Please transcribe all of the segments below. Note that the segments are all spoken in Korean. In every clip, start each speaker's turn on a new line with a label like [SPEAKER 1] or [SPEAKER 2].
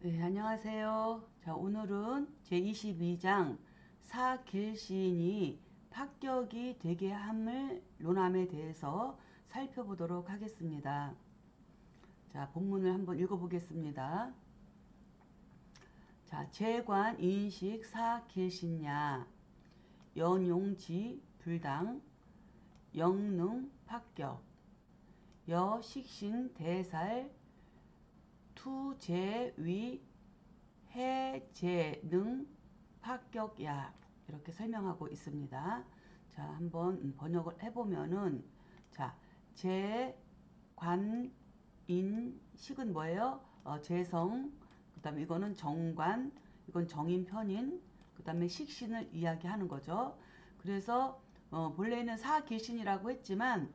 [SPEAKER 1] 네, 안녕하세요. 자, 오늘은 제22장 사길시인이 합격이 되게 함을 논함에 대해서 살펴보도록 하겠습니다. 자, 본문을 한번 읽어보겠습니다. 자, 재관 인식 사길신야 연용지 불당 영능 합격 여식신 대살 투제위 해제능 합격야 이렇게 설명하고 있습니다. 자, 한번 번역을 해보면은 자, 재관인식은 뭐예요? 재성, 그 다음에 이거는 정관, 이건 정인편인, 그 다음에 식신을 이야기하는 거죠. 그래서 본래는 사길신이라고 했지만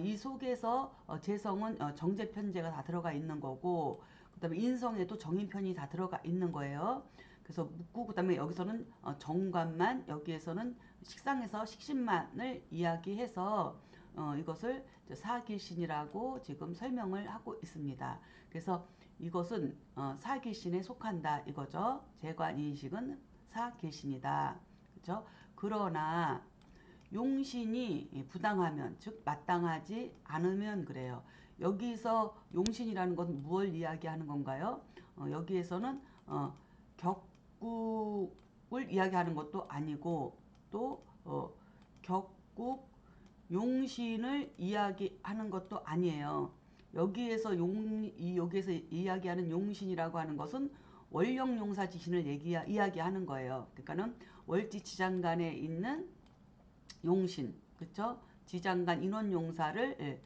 [SPEAKER 1] 이 속에서 재성은 정제편제가 다 들어가 있는 거고, 그 다음에 인성에도 정인편이 다 들어가 있는 거예요. 그래서 묻고, 그 다음에 여기서는 정관만, 여기에서는 식상에서 식신만을 이야기해서 이것을 사길신이라고 지금 설명을 하고 있습니다. 그래서 이것은 사길신에 속한다 이거죠. 재관인식은 사길신이다. 그렇죠? 그러나 용신이 부당하면, 즉 마땅하지 않으면 그래요. 여기서 용신이라는 것은 무엇을 이야기하는 건가요? 여기에서는 격국을 이야기하는 것도 아니고 또 격국 용신을 이야기하는 것도 아니에요. 여기에서 이야기하는 용신이라고 하는 것은 월령용사지신을 이야기하는 거예요. 그러니까는 월지지장간에 있는 용신, 그쵸? 지장간 인원용사를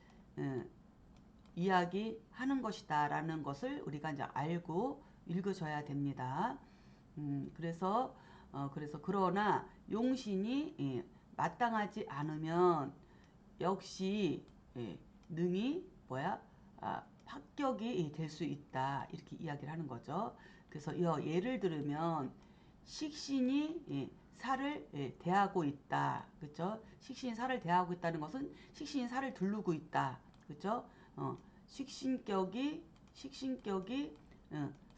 [SPEAKER 1] 이야기하는 것이다라는 것을 우리가 이제 알고 읽으셔야 됩니다. 그래서 그러나 용신이 마땅하지 않으면 역시 능이 뭐야? 합격이 될 수 있다 이렇게 이야기를 하는 거죠. 그래서 예를 들으면 식신이 살을 대하고 있다. 그렇죠? 식신이 살을 대하고 있다는 것은 식신이 살을 두르고 있다. 그렇죠? 식신격이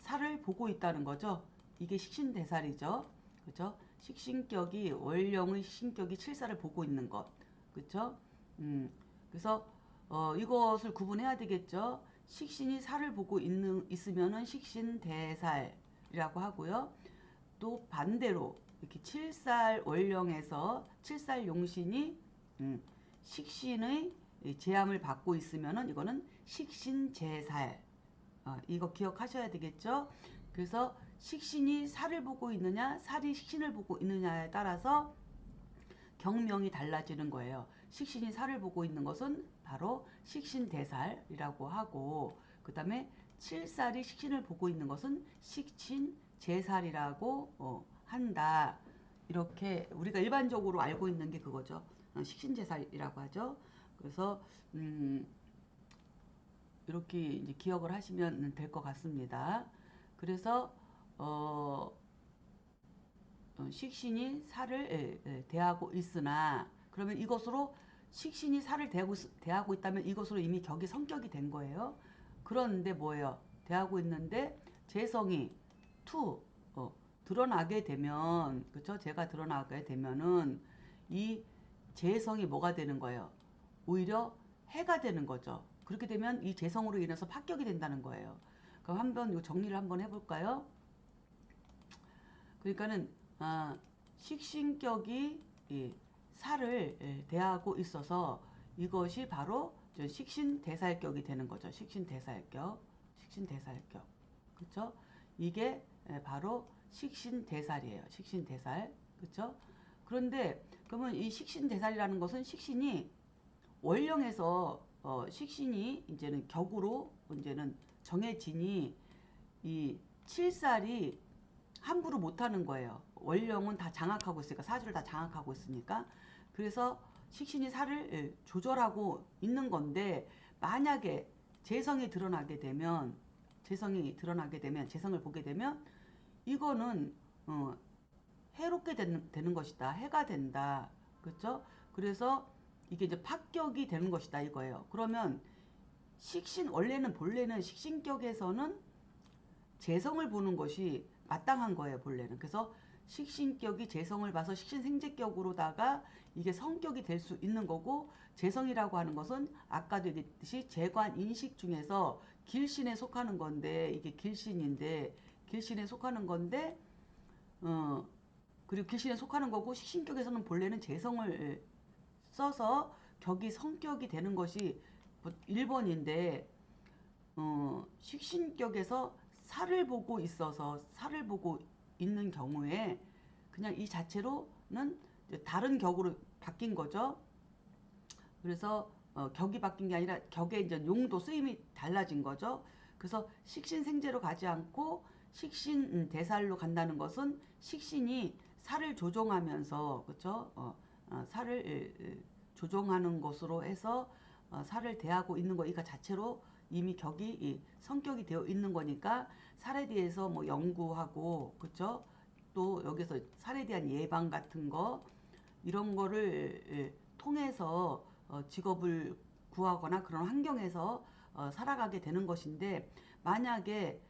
[SPEAKER 1] 살을 보고 있다는 거죠. 이게 식신대살이죠. 그렇죠? 식신격이 원령의 식신격이 칠살을 보고 있는 것. 그렇죠? 그래서 이것을 구분해야 되겠죠. 식신이 살을 보고 있으면은 식신대살이라고 하고요. 또 반대로 이렇게 칠살 월령에서 칠살 용신이 식신의 제함을 받고 있으면은 이거는 식신제살. 이거 기억하셔야 되겠죠. 그래서 식신이 살을 보고 있느냐 살이 식신을 보고 있느냐에 따라서 경명이 달라지는 거예요. 식신이 살을 보고 있는 것은 바로 식신대살이라고 하고, 그 다음에 칠살이 식신을 보고 있는 것은 식신제살이라고 한다. 이렇게 우리가 일반적으로 알고 있는 게 그거죠. 식신제살이라고 하죠. 그래서 이렇게 이제 기억을 하시면 될 것 같습니다. 그래서 어, 식신이 살을 대하고 있으나, 그러면 이것으로 식신이 살을 대하고 있다면 이것으로 이미 격이 성격이 된 거예요. 그런데 뭐예요? 대하고 있는데 재성이 투 드러나게 되면, 그쵸? 제가 드러나게 되면은 이 재성이 뭐가 되는 거예요? 오히려 해가 되는 거죠. 그렇게 되면 이 재성으로 인해서 합격이 된다는 거예요. 그럼 한번 이 정리를 한번 해볼까요? 그러니까는 식신격이 살을 대하고 있어서 이것이 바로 식신대살격이 되는 거죠. 식신대살격, 그렇죠? 이게 바로 식신대살이에요. 식신대살, 그렇죠? 그런데 그러면 이 식신대살이라는 것은 식신이 월령에서 식신이 이제는 격으로 이제는 정해지니 이 칠살이 함부로 못하는 거예요. 원령은 다 장악하고 있으니까, 사주를 다 장악하고 있으니까. 그래서 식신이 살을 조절하고 있는 건데, 만약에 재성을 보게 되면 이거는 해롭게 되는 것이다. 해가 된다. 그렇죠? 그래서 이게 이제 합격이 되는 것이다 이거예요. 그러면 본래는 식신격에서는 재성을 보는 것이 마땅한 거예요, 본래는. 그래서 식신격이 재성을 봐서 식신생재격으로다가 이게 성격이 될 수 있는 거고, 재성이라고 하는 것은 아까도 얘기했듯이 재관 인식 중에서 길신에 속하는 건데, 이게 길신인데, 길신에 속하는 건데, 어, 그리고 길신에 속하는 거고, 식신격에서는 본래는 재성을 써서 격이 성격이 되는 것이 1번인데, 식신격에서 살을 보고 있어서 살을 보고 있는 경우에 그냥 이 자체로는 다른 격으로 바뀐 거죠. 그래서 격이 바뀐 게 아니라 격의 이제 용도 쓰임이 달라진 거죠. 그래서 식신생재로 가지 않고 식신 대살로 간다는 것은 식신이 살을 조종하면서 그렇죠. 살을 조종하는 것으로 해서 살을 대하고 있는 거 이거 자체로 이미 격이 성격이 되어 있는 거니까 살에 대해서 뭐 연구하고 그렇죠. 또 여기서 살에 대한 예방 같은 거 이런 거를 통해서 직업을 구하거나 그런 환경에서 살아가게 되는 것인데 만약에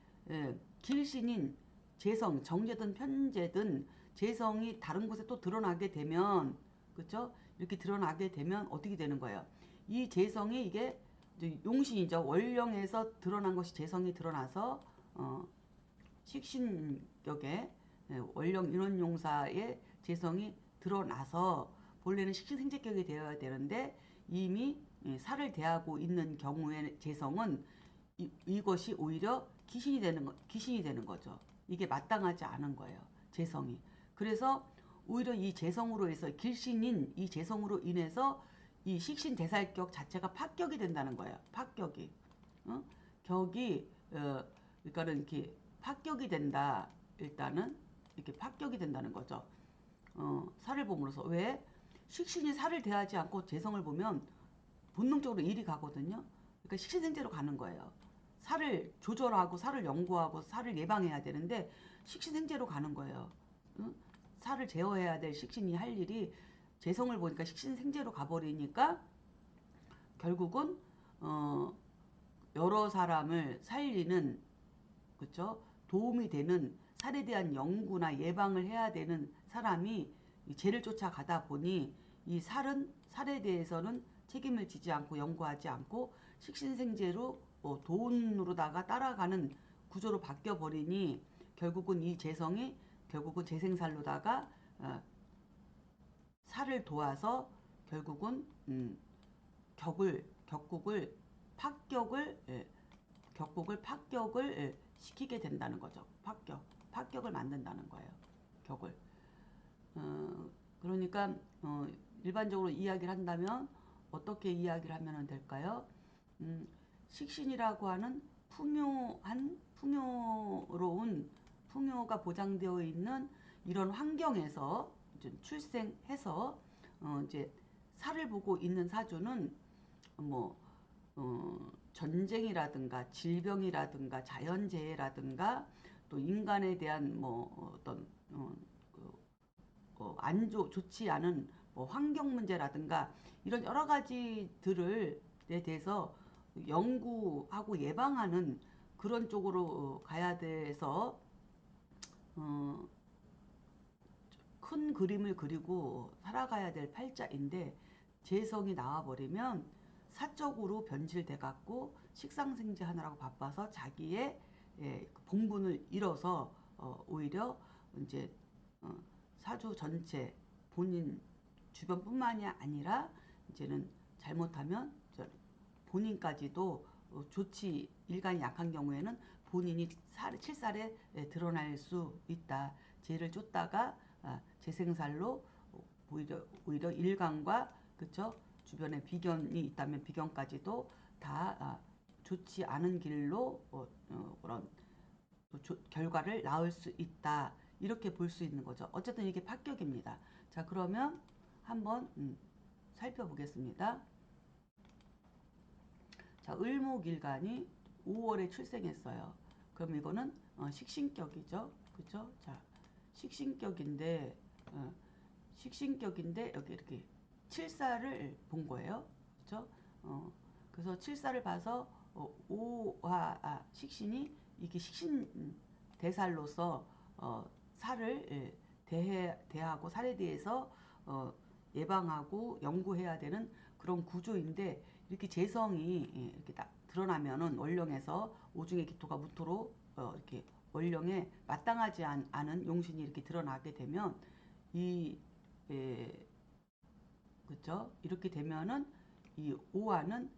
[SPEAKER 1] 길신인 재성, 정제든 편제든 재성이 다른 곳에 또 드러나게 되면 그렇죠? 이렇게 드러나게 되면 어떻게 되는 거예요? 이 재성이 이게 용신이죠. 월령에서 드러난 것이 재성이 드러나서 식신격에 원령 인원용사의 재성이 드러나서 본래는 식신생재격이 되어야 되는데 이미 살을 대하고 있는 경우의 재성은 이것이 오히려 귀신이 되는 거죠. 이게 마땅하지 않은 거예요. 재성이. 그래서 오히려 이 재성으로 해서 길신인 이 재성으로 인해서 이 식신대살격 자체가 파격이 된다는 거예요. 파격이. 격이 그러니까는 이렇게 파격이 된다. 일단은 이렇게 파격이 된다는 거죠. 살을 봄으로써 왜 식신이 살을 대하지 않고 재성을 보면 본능적으로 일이 가거든요. 그러니까 식신생재로 가는 거예요. 살을 조절하고 살을 연구하고 살을 예방해야 되는데 식신생재로 가는 거예요. 응? 살을 제어해야 될 식신이 할 일이 재성을 보니까 식신생재로 가버리니까 결국은 여러 사람을 살리는 그쵸? 도움이 되는 살에 대한 연구나 예방을 해야 되는 사람이 죄를 쫓아가다 보니 이 살은 살에 대해서는 책임을 지지 않고 연구하지 않고 식신생재로 돈으로다가 따라가는 구조로 바뀌어 버리니 결국은 이 재성이 결국은 재생살로다가 살을 도와서 결국은 격국을 파격을 시키게 된다는 거죠. 파격을 만든다는 거예요. 격을. 그러니까 일반적으로 이야기를 한다면 어떻게 이야기를 하면 될까요? 식신이라고 하는 풍요로운 풍요가 보장되어 있는 이런 환경에서 출생해서 이제 살을 보고 있는 사주는 뭐 전쟁이라든가 질병이라든가 자연재해라든가 또 인간에 대한 뭐 어떤 좋지 않은 뭐 환경 문제라든가 이런 여러 가지들을 에 대해서 연구하고 예방하는 그런 쪽으로 가야 돼서 어, 큰 그림을 그리고 살아가야 될 팔자인데 재성이 나와버리면 사적으로 변질돼 갖고 식상생재 하느라고 바빠서 자기의 본분을 잃어서 오히려 이제 사주 전체 본인 주변뿐만이 아니라 이제는 잘못하면 본인까지도 좋지 일간이 약한 경우에는 본인이 칠살에 드러날 수 있다. 죄를 쫓다가 재생살로 오히려 일간과 그쵸 주변에 비견이 있다면 비견까지도 다 좋지 않은 길로 그런 결과를 낳을 수 있다. 이렇게 볼 수 있는 거죠. 어쨌든 이게 파격입니다. 자 그러면 한번 살펴보겠습니다. 자 을목일간이 5월에 출생했어요. 그럼 이거는 식신격이죠. 그죠? 자 식신격인데 식신격인데 여기 이렇게 칠사를 본 거예요. 그렇죠? 그래서 칠사를 봐서 식신이 이게 식신 대살로서 살을 대하고 살에 대해서 예방하고 연구해야 되는 그런 구조인데 이렇게 재성이 이렇게 딱 드러나면은 원령에서 오중의 기토가 무토로 이렇게 원령에 마땅하지 않은 용신이 이렇게 드러나게 되면 이 그죠? 이렇게 되면은 이 오화는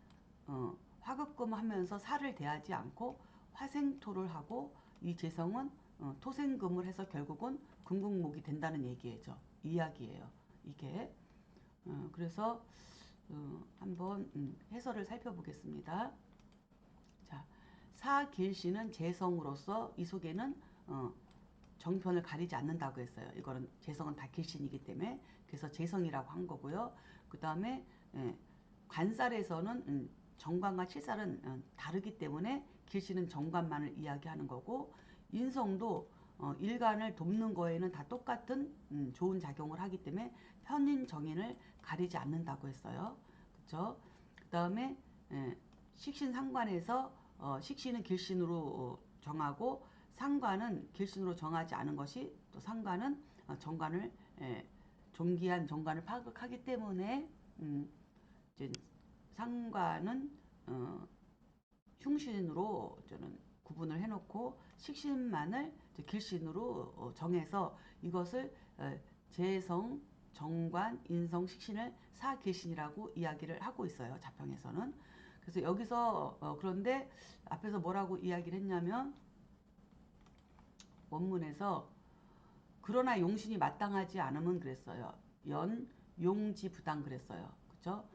[SPEAKER 1] 화급금하면서 살을 대하지 않고 화생토를 하고 이 재성은 토생금을 해서 결국은 금국목이 된다는 얘기죠. 이야기예요. 이게 그래서 한번 해설을 살펴보겠습니다. 자, 사길시는 재성으로서 이 속에는 정편을 가리지 않는다고 했어요. 이거는 재성은 다 길신이기 때문에 그래서 재성이라고 한 거고요. 그 다음에 관살에서는 정관과 칠살은 다르기 때문에 길신은 정관만을 이야기하는 거고 인성도 일간을 돕는 거에는 다 똑같은 좋은 작용을 하기 때문에 편인 정인을 가리지 않는다고 했어요. 그렇죠? 그 다음에 식신 상관에서 식신은 길신으로 정하고 상관은 길신으로 정하지 않은 것이 또 상관은 정관을 존귀한 정관을 파극하기 때문에 이제 상관은 흉신으로 저는 구분을 해놓고 식신만을 길신으로 정해서 이것을 재성, 정관, 인성, 식신을 사길신이라고 이야기를 하고 있어요. 자평에서는. 그래서 여기서 그런데 앞에서 뭐라고 이야기를 했냐면 원문에서 그러나 용신이 마땅하지 않으면 그랬어요. 연용지부당 그랬어요. 그죠?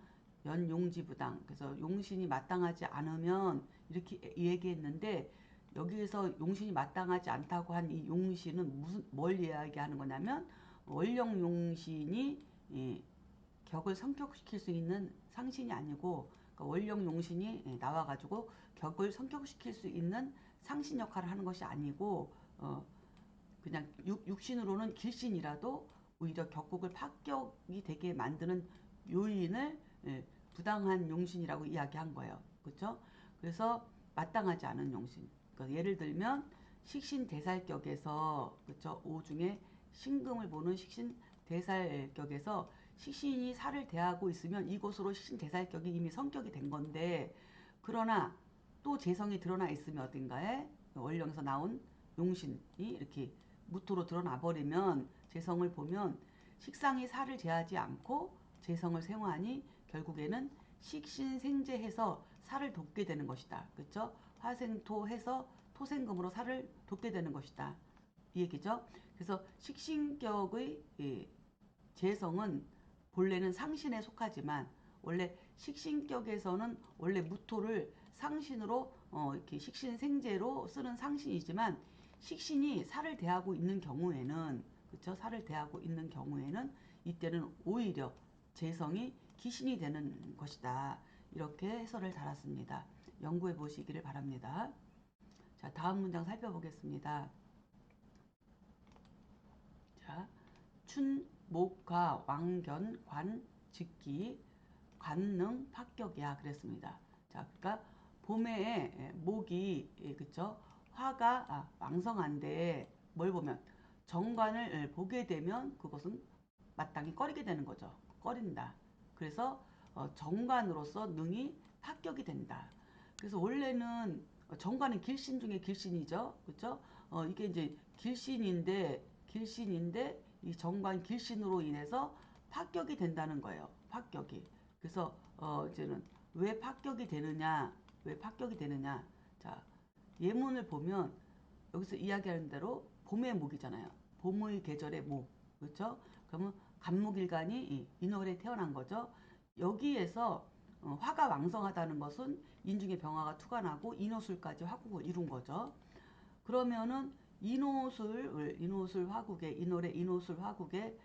[SPEAKER 1] 연용지부당. 그래서 용신이 마땅하지 않으면 이렇게 얘기했는데 여기에서 용신이 마땅하지 않다고 한 이 용신은 뭘 이야기하는 거냐면 원령 용신이 격을 성격시킬 수 있는 상신이 아니고 그러니까 원령 용신이 나와가지고 격을 성격시킬 수 있는 상신 역할을 하는 것이 아니고 그냥 육신으로는 길신이라도 오히려 격국을 파격이 되게 만드는 요인을 부당한 용신이라고 이야기한 거예요. 그렇죠? 그래서 마땅하지 않은 용신. 그러니까 예를 들면 식신 대살격에서 그렇죠? 오중에 신금을 보는 식신 대살격에서 식신이 살을 대하고 있으면 이곳으로 식신 대살격이 이미 성격이 된 건데 그러나 또 재성이 드러나 있으면 어딘가에 원령에서 나온 용신이 이렇게 무토로 드러나 버리면 재성을 보면 식상이 살을 제하지 않고 재성을 생화하니 결국에는 식신생재해서 살을 돋게 되는 것이다. 그렇죠? 화생토해서 토생금으로 살을 돋게 되는 것이다. 이 얘기죠. 그래서 식신격의 재성은 본래는 상신에 속하지만 원래 식신격에서는 원래 무토를 상신으로 이렇게 식신생재로 쓰는 상신이지만 식신이 살을 대하고 있는 경우에는 그렇죠? 살을 대하고 있는 경우에는 이때는 오히려 재성이 기신이 되는 것이다. 이렇게 해설을 달았습니다. 연구해 보시기를 바랍니다. 자, 다음 문장 살펴보겠습니다. 자, 춘, 목화, 왕견, 관, 즉기, 관능, 합격이야 그랬습니다. 자, 그러니까 봄에 목이 그쵸 화가 왕성한데 뭘 보면 정관을 보게 되면 그것은 마땅히 꺼리게 되는 거죠. 꺼린다. 그래서 정관으로서 능이 합격이 된다. 그래서 원래는 정관은 길신 중에 길신이죠. 그렇죠? 이게 이제 길신인데 이 정관 길신으로 인해서 합격이 된다는 거예요. 합격이. 그래서 이제는 왜 합격이 되느냐? 왜 합격이 되느냐? 자, 예문을 보면 여기서 이야기하는 대로 봄의 목이잖아요. 봄의 계절의 목. 그렇죠? 그러면 간목일간이 인월에 태어난 거죠. 여기에서 화가 왕성하다는 것은 인중의 병화가 투관하고 인호술까지 화국을 이룬 거죠. 그러면은 인호술 화국에 인월의 인호술 화국에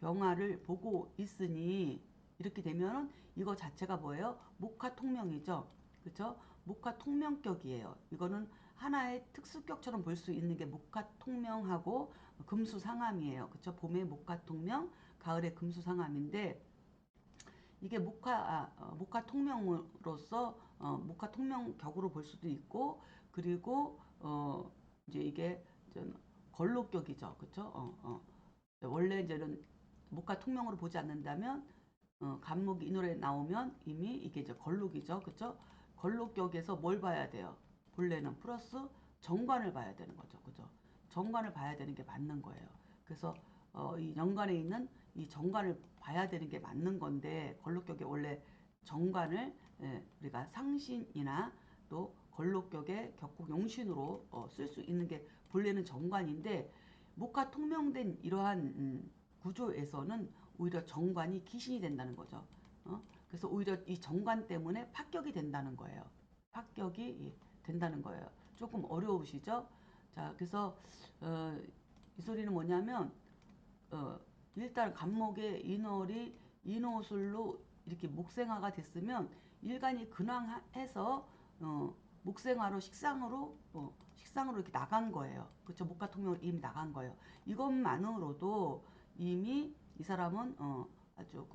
[SPEAKER 1] 병화를 보고 있으니 이렇게 되면은 이거 자체가 뭐예요? 목화통명이죠. 그렇죠? 목화통명격이에요. 이거는 하나의 특수격처럼 볼 수 있는 게 목화통명하고 금수상암이에요. 그렇죠? 봄에 목화통명, 가을에 금수상암인데 이게 목화통명으로서 목화 통명 격으로 볼 수도 있고, 그리고 이제 이게 좀 걸록격이죠. 그쵸? 원래 이제는 목화 통명으로 보지 않는다면 간목이 이 노래 나오면 이미 이게 이제 걸록이죠. 그쵸? 걸록격에서 뭘 봐야 돼요? 본래는 플러스 정관을 봐야 되는 거죠. 그죠? 정관을 봐야 되는 게 맞는 거예요. 그래서 이 연관에 있는 이 정관을 봐야 되는 게 맞는 건데, 걸록격에 원래 정관을 우리가 상신이나 또 걸록격의 격국 용신으로 쓸 수 있는 게 본래는 정관인데, 목화 통명된 이러한 구조에서는 오히려 정관이 기신이 된다는 거죠. 그래서 오히려 이 정관 때문에 파격이 된다는 거예요. 파격이 된다는 거예요. 조금 어려우시죠? 자, 그래서 이 소리는 뭐냐면 일단 간목의 인월이 인호술로 이렇게 목생화가 됐으면 일간이 근황해서 목생화로 식상으로 이렇게 나간 거예요. 그렇죠? 목화 통명으로 이미 나간 거예요. 이것만으로도 이미 이 사람은 아주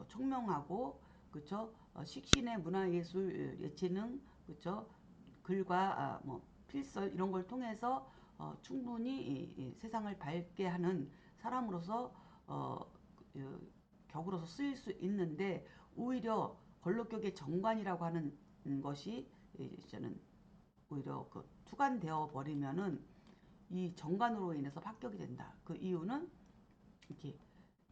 [SPEAKER 1] 총명하고, 그렇죠? 식신의 문화예술 예체능, 그렇죠? 글과 뭐 필설 이런 걸 통해서 충분히 이 세상을 밝게 하는 사람으로서 격으로서 쓰일 수 있는데, 오히려 걸록격의 정관이라고 하는 것이 이제는 오히려 투관되어 버리면은 이 정관으로 인해서 합격이 된다. 그 이유는 이렇게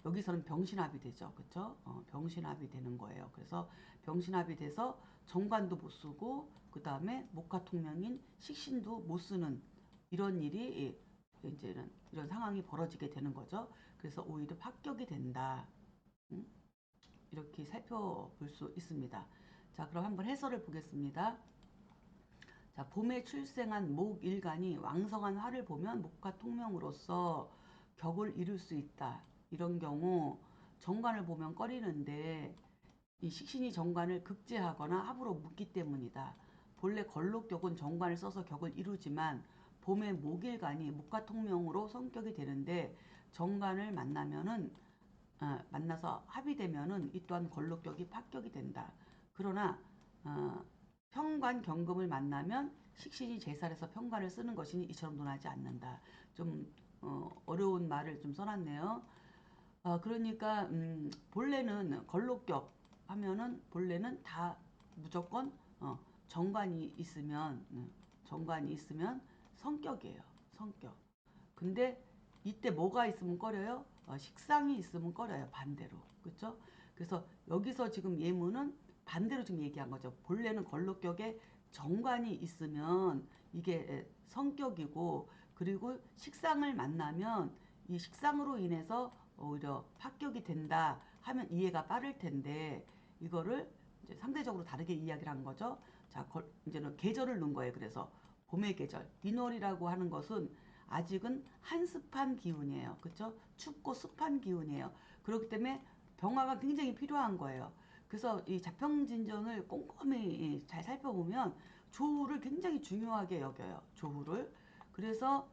[SPEAKER 1] 여기서는 병신합이 되죠. 그쵸? 병신합이 되는 거예요. 그래서 병신합이 돼서 정관도 못 쓰고, 그 다음에 목화통명인 식신도 못 쓰는 이런 일이 이제는 이런 상황이 벌어지게 되는 거죠. 그래서 오히려 합격이 된다. 이렇게 살펴볼 수 있습니다. 자, 그럼 한번 해설을 보겠습니다. 자, 봄에 출생한 목일간이 왕성한 화를 보면 목화통명으로서 격을 이룰 수 있다. 이런 경우 정관을 보면 꺼리는데, 이 식신이 정관을 극제하거나 합으로 묶기 때문이다. 본래 걸록격은 정관을 써서 격을 이루지만 봄의 목일간이 목화통명으로 성격이 되는데, 정관을 만나서 합의되면은 이 또한 걸록격이 합격이 된다. 그러나 평관 경금을 만나면 식신이 제살에서 평관을 쓰는 것이니 이처럼 논하지 않는다. 좀 어려운 말을 좀 써놨네요. 그러니까 본래는 걸록격 하면은 본래는 다 무조건 정관이 있으면 성격이에요. 성격. 근데 이때 뭐가 있으면 꺼려요? 식상이 있으면 꺼려요. 반대로. 그렇죠? 그래서 여기서 지금 예문은 반대로 지금 얘기한 거죠. 본래는 걸록격에 정관이 있으면 이게 성격이고, 그리고 식상을 만나면 이 식상으로 인해서 오히려 합격이 된다 하면 이해가 빠를 텐데, 이거를 이제 상대적으로 다르게 이야기를 한 거죠. 자, 이제는 계절을 넣은 거예요. 그래서 봄의 계절. 인월이라고 하는 것은 아직은 한습한 기운이에요. 그렇죠? 춥고 습한 기운이에요. 그렇기 때문에 병화가 굉장히 필요한 거예요. 그래서 이 자평진전을 꼼꼼히 잘 살펴보면 조후를 굉장히 중요하게 여겨요. 조후를. 그래서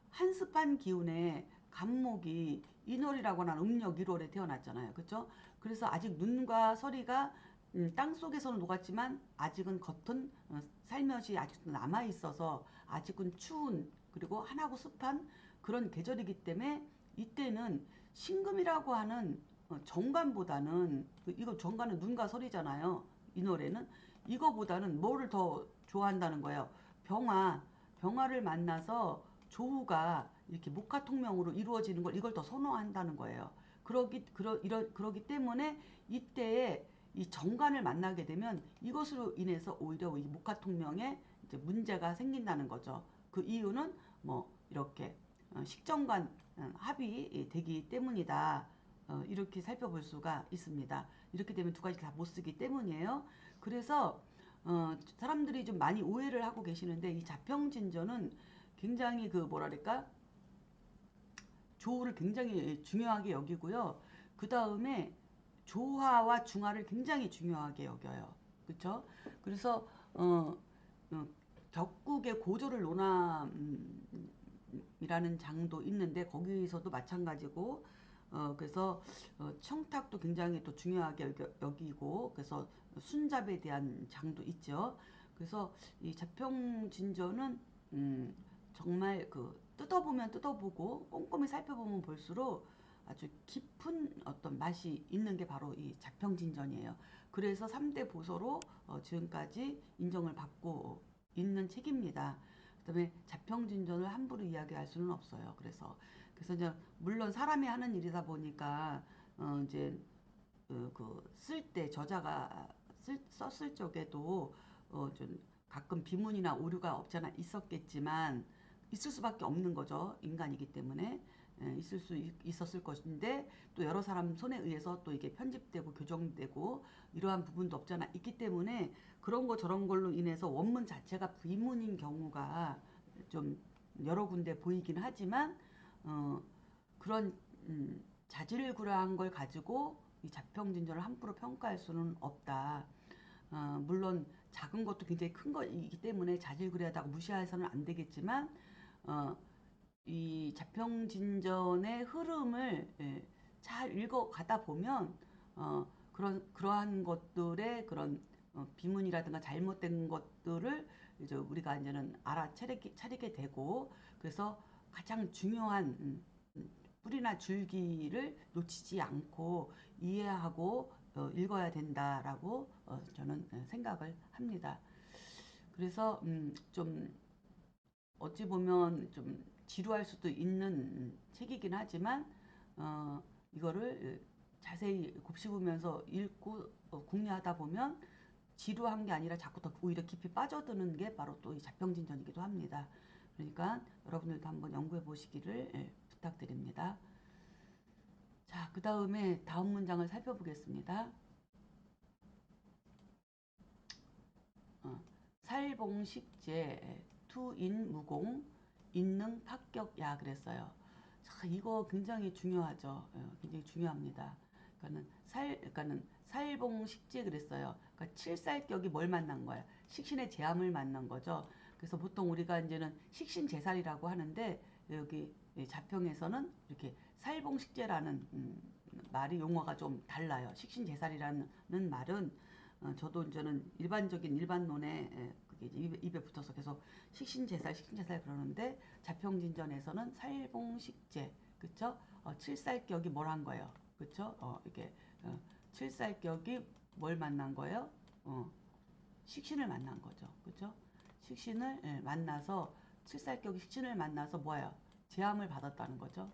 [SPEAKER 1] 한습한 기운에 간목이 인월이라고 하는 음력 1월에 태어났잖아요. 그렇죠? 그래서 아직 눈과 서리가 땅 속에서는 녹았지만 아직은 겉은 살며시 아직도 남아 있어서 아직은 추운, 그리고 한하고 습한 그런 계절이기 때문에 이때는 신금이라고 하는 정관보다는, 이거 정관은 눈과 서리잖아요. 이 노래는 이거보다는 뭐를 더 좋아한다는 거예요. 병화를 만나서 조후가 이렇게 목화통명으로 이루어지는 걸, 이걸 더 선호한다는 거예요. 그러기 때문에 이때에 이 정관을 만나게 되면 이것으로 인해서 오히려 이 목화통명에 이제 문제가 생긴다는 거죠. 그 이유는 뭐 이렇게 식정관 합이 되기 때문이다. 이렇게 살펴볼 수가 있습니다. 이렇게 되면 두 가지 다 못 쓰기 때문이에요. 그래서 사람들이 좀 많이 오해를 하고 계시는데, 이 자평진전은 굉장히 뭐랄까 조우를 굉장히 중요하게 여기고요. 그 다음에 조화와 중화를 굉장히 중요하게 여겨요. 그렇죠? 그래서 격국의 고조를 논함이라는 장도 있는데, 거기서도 마찬가지고 그래서 청탁도 굉장히 또 중요하게 여기고 그래서 순잡에 대한 장도 있죠. 그래서 이 자평진전은 정말 그 뜯어보면 뜯어보고 꼼꼼히 살펴보면 볼수록 아주 깊은 어떤 맛이 있는 게 바로 이 자평진전이에요. 그래서 3대 보서로 지금까지 인정을 받고 있는 책입니다. 그다음에 자평진전을 함부로 이야기할 수는 없어요. 그래서 이제 물론 사람이 하는 일이다 보니까 이제 쓸 때 저자가 썼을 적에도 좀 가끔 비문이나 오류가 없잖아 있었겠지만 있을 수밖에 없는 거죠. 인간이기 때문에 있을 수 있었을 것인데 또 여러 사람 손에 의해서 또 이게 편집되고 교정되고 이러한 부분도 없잖아 있기 때문에 그런 거 저런 걸로 인해서 원문 자체가 비문인 경우가 좀 여러 군데 보이긴 하지만 그런 자질구레한 걸 가지고 이 자평진전을 함부로 평가할 수는 없다. 물론 작은 것도 굉장히 큰 거이기 때문에 자질구레하다고 무시해서는 안 되겠지만 이 자평진전의 흐름을 잘 읽어가다 보면 그러한 것들의 그런 비문이라든가 잘못된 것들을 이제 우리가 이제는 차리게 되고 그래서 가장 중요한 뿌리나 줄기를 놓치지 않고 이해하고 읽어야 된다라고 저는 생각을 합니다. 그래서 좀 어찌 보면 좀 지루할 수도 있는 책이긴 하지만 이거를 자세히 곱씹으면서 읽고 궁리하다 보면 지루한 게 아니라 자꾸 더 오히려 깊이 빠져드는 게 바로 또 이 자평진전이기도 합니다. 그러니까 여러분들도 한번 연구해 보시기를 부탁드립니다. 자, 그 다음에 다음 문장을 살펴보겠습니다. 살봉식제 투인무공 인능 합격야 그랬어요. 자, 이거 굉장히 중요하죠. 굉장히 중요합니다. 그러니까는 살봉식제 그랬어요. 그러니까 칠살격이 뭘 만난 거야? 식신의 제함을 만난 거죠. 그래서 보통 우리가 이제는 식신제살이라고 하는데 여기 자평에서는 이렇게 살봉식제라는 말이 용어가 좀 달라요. 식신제살이라는 말은 저도 이제는 일반론에 그게 이제 입에 붙어서 계속 식신제살 그러는데 자평진전에서는 살봉식제 그쵸? 칠살격이 뭘 한 거예요? 그쵸? 이게 칠살격이 뭘 만난 거예요? 식신을 만난 거죠. 그쵸? 식신을 만나서 칠살격이 식신을 만나서 뭐예요? 제함을 받았다는 거죠.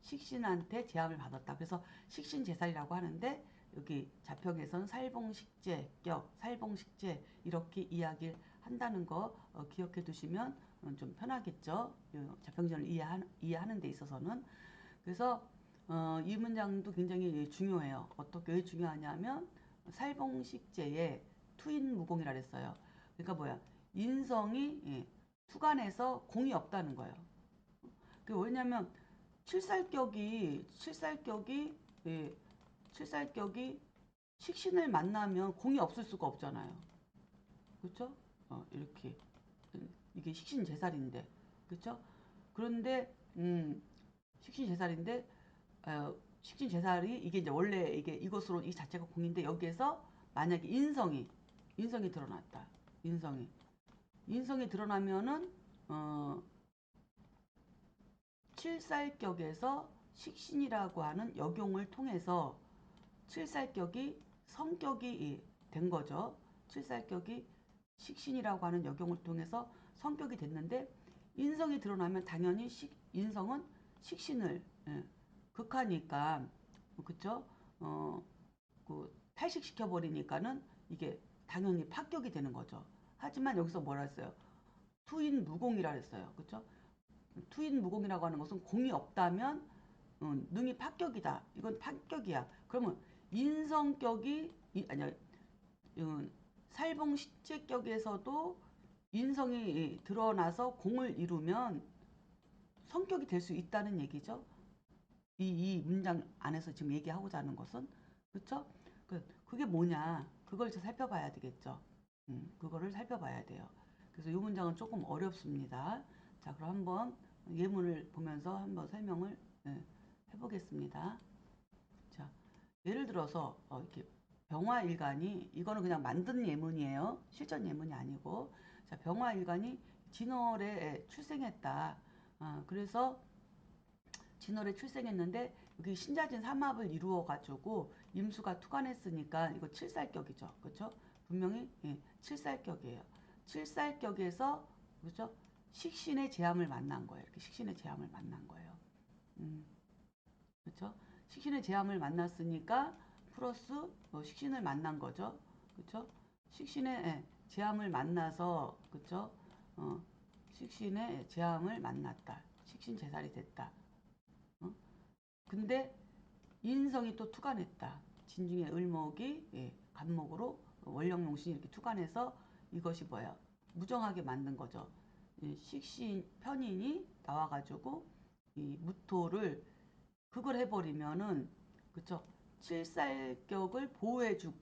[SPEAKER 1] 식신한테 제함을 받았다. 그래서 식신제살이라고 하는데 여기 자평에서는 살봉식제격, 살봉식제 이렇게 이야기를 한다는 거 기억해 두시면 좀 편하겠죠. 자평전을 이해하는 데 있어서는. 그래서 이 문장도 굉장히 중요해요. 어떻게 왜 중요하냐면 살봉식제에 투인무공이라 그랬어요. 그러니까 뭐야? 인성이 투간에서 공이 없다는 거예요. 왜냐면 예, 칠살격이 식신을 만나면 공이 없을 수가 없잖아요. 그렇죠? 이렇게 이게 식신제살인데, 그렇죠? 그런데 식신제살인데 식신제살이 이게 이제 원래 이게 이것으로 이 자체가 공인데 여기에서 만약에 인성이 드러났다. 인성이 드러나면은 칠살격에서 식신이라고 하는 역용을 통해서 칠살격이 성격이 된 거죠. 칠살격이 식신이라고 하는 역용을 통해서 성격이 됐는데 인성이 드러나면 당연히 인성은 식신을 극하니까 그쵸? 탈식시켜 버리니까는 이게 당연히 파격이 되는 거죠. 하지만 여기서 뭐라 했어요? 투인무공이라 했어요. 그쵸? 투인무공이라고 하는 것은 공이 없다면 능이 파격이다. 이건 파격이야. 그러면 인성격이 아니야 살봉식제격에서도 인성이 드러나서 공을 이루면 성격이 될 수 있다는 얘기죠. 이 문장 안에서 지금 얘기하고자 하는 것은 그렇죠? 그게 뭐냐? 그걸 살펴봐야 되겠죠. 그거를 살펴봐야 돼요. 그래서 이 문장은 조금 어렵습니다. 자, 그럼 한번 예문을 보면서 한번 설명을 해보겠습니다. 자, 예를 들어서 이렇게 병화일간이 이거는 그냥 만든 예문이에요. 실전 예문이 아니고 자 병화일간이 진월에 출생했다. 그래서 진월에 출생했는데 여기 신자진 삼합을 이루어 가지고 임수가 투관했으니까 이거 칠살격이죠. 그렇죠? 분명히 칠살격이에요. 칠살격에서 그렇죠? 식신의 제함을 만난 거예요. 이렇게 식신의 제함을 만난 거예요. 그렇죠? 식신의 제함을 만났으니까 플러스 식신을 만난 거죠. 그렇죠? 식신의 제함을 만나서 그렇죠? 식신의 제함을 만났다. 식신 제살이 됐다. 근데 인성이 또 투간했다. 진중의 을목이 간목으로 원령용신이 이렇게 투간해서 이것이 뭐야? 무정하게 만든 거죠. 식신 편인이 나와가지고 이 무토를 그걸 해버리면은 그쵸? 칠살격을 보호해주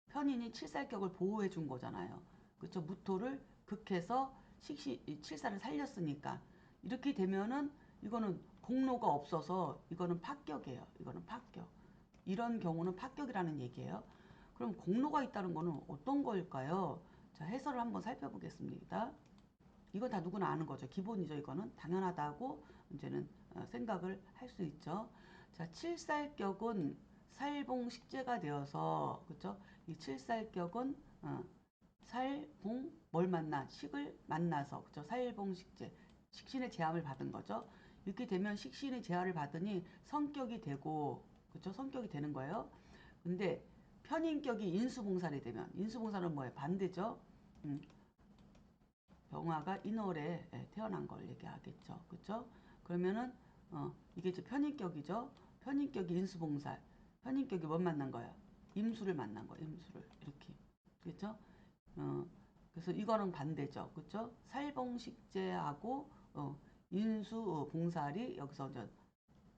[SPEAKER 1] 편인이 칠살격을 보호해준 거잖아요. 그쵸? 무토를 극해서 칠살을 살렸으니까 이렇게 되면은 이거는 공로가 없어서 이거는 파격이에요. 이거는 파격. 이런 경우는 파격이라는 얘기예요. 그럼 공로가 있다는 거는 어떤 걸까요? 자, 해설을 한번 살펴보겠습니다. 이건 다 누구나 아는 거죠. 기본이죠. 이거는 당연하다고 이제는 생각을 할 수 있죠. 자, 칠살격은 살봉식재가 되어서 그렇죠? 이 칠살격은 살봉 뭘 만나 식을 만나서 그렇죠? 살봉식재 식신의 제함을 받은 거죠. 이렇게 되면 식신의 제함을 받으니 성격이 되고 그렇죠? 성격이 되는 거예요. 근데 편인격이 인수봉살이 되면 인수봉살은 뭐예요? 반대죠. 병화가 인월에 태어난 걸 얘기하겠죠. 그렇죠? 그러면은 이게 이제 편인격이죠. 편인격이 인수봉살. 편인격이 뭘 만난 거야? 임수를 만난 거야. 임수를 이렇게. 그렇죠? 어, 그래서 이거는 반대죠. 그렇죠? 살봉식재하고 인수봉살이 여기서 이제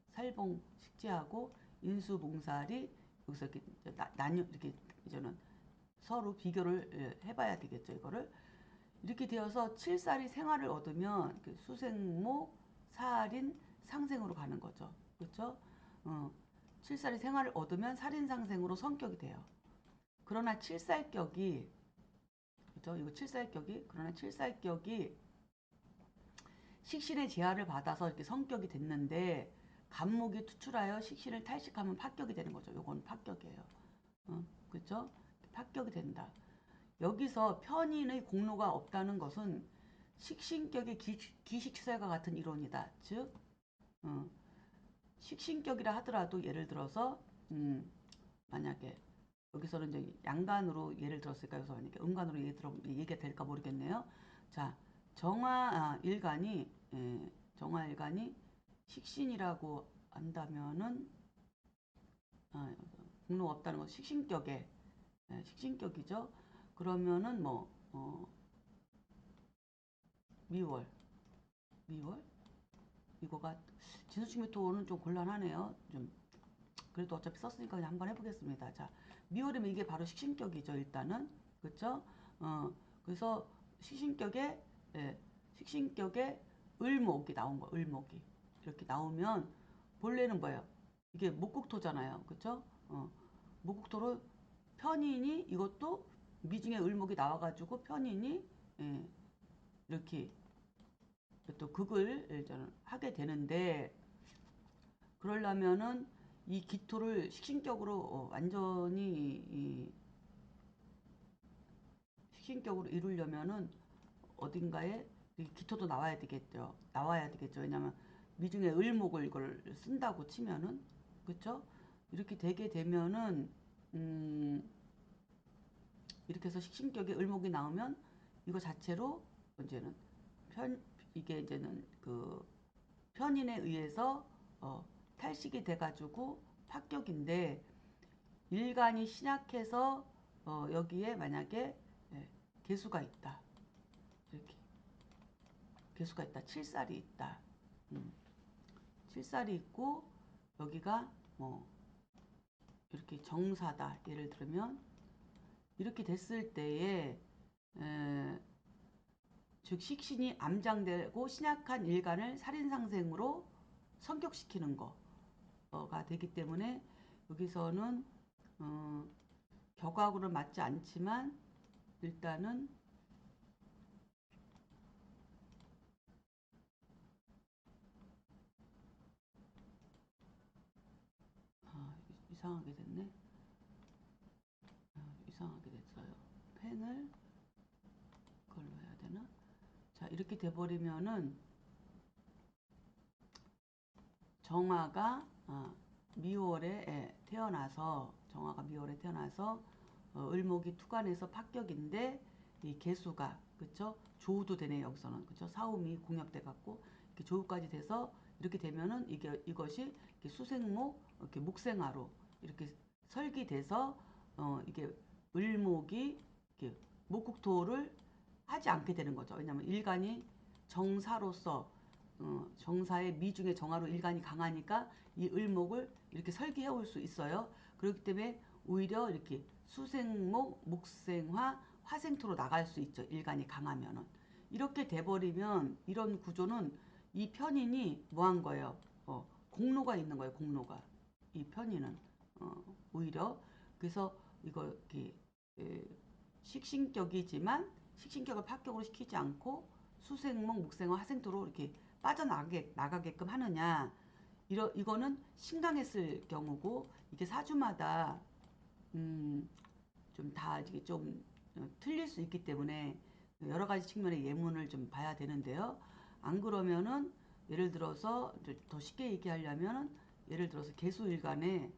[SPEAKER 1] 살봉식재하고 인수봉살이 여기서 이렇게 나뉘어 이렇게 이제는 서로 비교를 해봐야 되겠죠. 이거를 이렇게 되어서 칠살이 생활을 얻으면 수생목, 살인, 상생으로 가는 거죠. 그렇죠? 칠살이 생활을 얻으면 살인, 상생으로 성격이 돼요. 그러나 칠살격이 그렇죠? 이거 칠살격이 그러나 칠살격이 식신의 제한을 받아서 이렇게 성격이 됐는데 간목이 투출하여 식신을 탈식하면 파격이 되는 거죠. 요건 파격이에요. 그렇죠? 파격이 된다. 여기서 편인의 공로가 없다는 것은 식신격의 기식사과 같은 이론이다. 즉 식신격이라 하더라도 예를 들어서 만약에 여기서는 이제 양간으로 예를 들었을까 여기서 만약에 음간으로 얘기가 될까 모르겠네요. 자 정화일간이 정화일간이 식신이라고 한다면은 공로가 없다는 것은 식신격에 식신격이죠. 그러면은 뭐 미월 미월 이거가 진수축미토는 좀 곤란하네요. 좀 그래도 어차피 썼으니까 그냥 한번 해보겠습니다. 자 미월이면 이게 바로 식신격이죠. 일단은 그렇죠. 그래서 식신격에 식신격에 을목이 나온 거 을목이 이렇게 나오면 본래는 뭐예요? 이게 목국토잖아요. 그렇죠? 목국토로 편인이 이것도 미중에 을목이 나와가지고 편인이 이렇게 또 극을 저는 하게 되는데 그러려면은 이 기토를 식신격으로 완전히 식신격으로 이루려면은 어딘가에 기토도 나와야 되겠죠. 나와야 되겠죠. 왜냐면 미중에 을목을 이걸 쓴다고 치면은 그렇죠? 이렇게 되게 되면은 이렇게 해서 식신격에 을목이 나오면 이거 자체로 이제는 이게 이제는 그 편인에 의해서 탈식이 돼가지고 합격인데 일간이 신약해서 여기에 만약에 개수가 있다. 이렇게 개수가 있다. 칠살이 있다. 칠살이 있고 여기가 뭐 이렇게 정사다. 예를 들면 이렇게 됐을 때에 즉 식신이 암장되고 신약한 일간을 살인상생으로 성격시키는 거. 가 되기 때문에 여기서는 격하고는 맞지 않지만 일단은 이상하게 됐네. 이상하게 됐어요. 펜을 그걸로 해야 되나? 자, 이렇게 돼버리면은 정화가 미월에 태어나서 을목이 투관에서 합격인데 이 개수가 그쵸? 조우도 되네 여기서는 그쵸? 사음이 공엽돼 갖고 이렇게 조우까지 돼서 이렇게 되면은 이것이 이렇게 수생목 이렇게 목생화로 이렇게 설기돼서 이게 을목이 이렇게 목국토를 하지 않게 되는 거죠. 왜냐하면 일간이 정사로서 정사의 미중의 정화로 일간이 강하니까 이 을목을 이렇게 설계해 올 수 있어요. 그렇기 때문에 오히려 이렇게 수생목, 목생화, 화생토로 나갈 수 있죠. 일간이 강하면은. 이렇게 돼버리면 이런 구조는 이 편인이 뭐 한 거예요? 공로가 있는 거예요. 공로가. 이 편인은. 오히려. 그래서 이거 이렇게 식신격이지만 식신격을 합격으로 시키지 않고 수생목, 목생화, 화생토로 이렇게 빠져나가게끔 하느냐. 이거는 신강했을 경우고 이게 사주마다 좀 다 이게 좀 틀릴 수 있기 때문에 여러 가지 측면의 예문을 좀 봐야 되는데요. 안 그러면은 예를 들어서 더 쉽게 얘기하려면 예를 들어서 개수일간의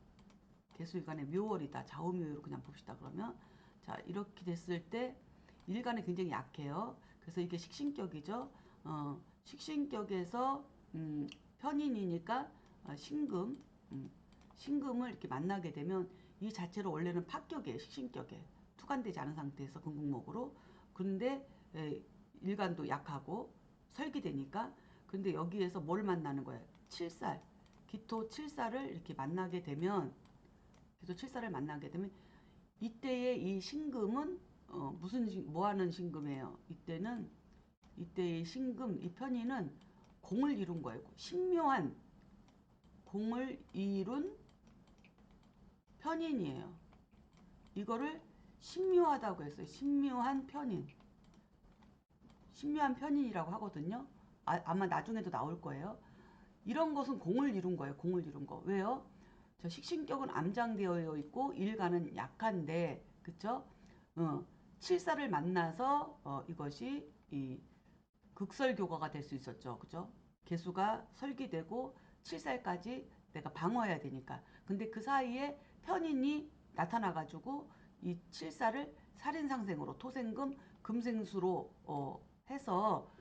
[SPEAKER 1] 묘월이다. 좌우묘로 그냥 봅시다. 그러면 자 이렇게 됐을 때 일간이 굉장히 약해요. 그래서 이게 식신격이죠. 식신격에서 편인이니까 신금 신금을 이렇게 만나게 되면 이 자체로 원래는 파격이에요. 식신격에 투간되지 않은 상태에서 금국목으로. 근데 일간도 약하고 설기되니까 근데 여기에서 뭘 만나는 거예요? 칠살 기토 칠살을 이렇게 만나게 되면 이때의 이 신금은 뭐 하는 신금이에요? 이때의 신금 이 편의는 공을 이룬 거예요. 신묘한 공을 이룬 편인이에요. 이거를 신묘하다고 했어요. 신묘한 편인이라고 하거든요. 아마 나중에도 나올 거예요. 이런 것은 공을 이룬 거예요. 공을 이룬 거. 왜요? 저 식신격은 암장되어 있고 일간은 약한데 그쵸? 칠사를 만나서 이것이 이 극설교과가 될 수 있었죠. 그죠? 개수가 설기되고 칠살까지 내가 방어해야 되니까. 근데 그 사이에 편인이 나타나가지고 이 칠살을 살인상생으로 토생금 금생수로 해서